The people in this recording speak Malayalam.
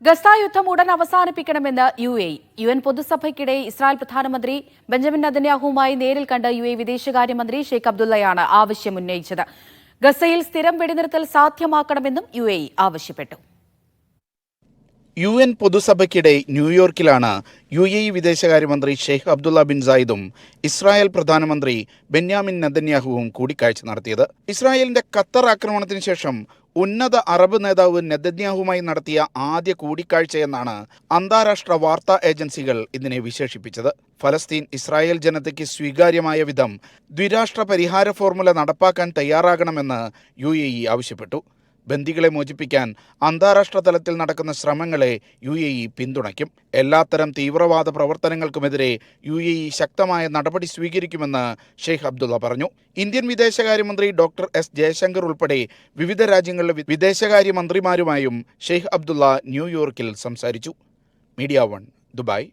ഗസ യുദ്ധം ഉടൻ അവസാനിപ്പിക്കണമെന്ന് യുഎൻ പൊതുസഭയ്ക്കിടെ ഇസ്രായേൽ പ്രധാനമന്ത്രി ബെഞ്ചമിൻ നെതന്യാഹുവുമായി നേരിൽ കണ്ട് വിദേശകാര്യമന്ത്രി ഷെയ്ഖ് അബ്ദുള്ളയാണ് ആവശ്യം ഉന്നയിച്ചത്. ഗസയിൽ സ്ഥിരം വെടിനിർത്തൽ സാധ്യമാക്കണമെന്നും ആവശ്യപ്പെട്ടു. യുഎൻ പൊതുസഭയ്ക്കിടെ ന്യൂയോർക്കിലാണ് വിദേശകാര്യമന്ത്രി ഷെയ്ഖ് അബ്ദുള്ള ബിൻ സായിദും ഇസ്രായേൽ പ്രധാനമന്ത്രി ബെന്യാമിൻ നെതന്യാഹുവും കൂടിക്കാഴ്ച നടത്തിയത്. ഇസ്രായേലിന്റെ ഖത്തർ ആക്രമണത്തിന് ശേഷം ഉന്നത അറബ് നേതാവ് നെതന്യാഹുവുമായി നടത്തിയ ആദ്യ കൂടിക്കാഴ്ചയെന്നാണ് അന്താരാഷ്ട്ര വാർത്താ ഏജൻസികൾ ഇതിനെ വിശേഷിപ്പിച്ചത്. ഫലസ്തീൻ ഇസ്രായേൽ ജനതയ്ക്ക് സ്വീകാര്യമായ വിധം ദ്വിരാഷ്ട്ര പരിഹാര ഫോർമുല നടപ്പാക്കാൻ തയ്യാറാകണമെന്ന് ആവശ്യപ്പെട്ടു. ബന്ദികളെ മോചിപ്പിക്കാൻ അന്താരാഷ്ട്ര തലത്തിൽ നടക്കുന്ന ശ്രമങ്ങളെ പിന്തുണയ്ക്കും. എല്ലാത്തരം തീവ്രവാദ പ്രവർത്തനങ്ങൾക്കുമെതിരെ ശക്തമായ നടപടി സ്വീകരിക്കുമെന്ന് ഷെയ്ഖ് അബ്ദുള്ള പറഞ്ഞു. ഇന്ത്യൻ വിദേശകാര്യമന്ത്രി ഡോക്ടർ എസ് ജയശങ്കർ ഉൾപ്പെടെ വിവിധ രാജ്യങ്ങളിലെ വിദേശകാര്യമന്ത്രിമാരുമായും ഷെയ്ഖ് അബ്ദുള്ള ന്യൂയോർക്കിൽ സംസാരിച്ചു. Media 1 Dubai.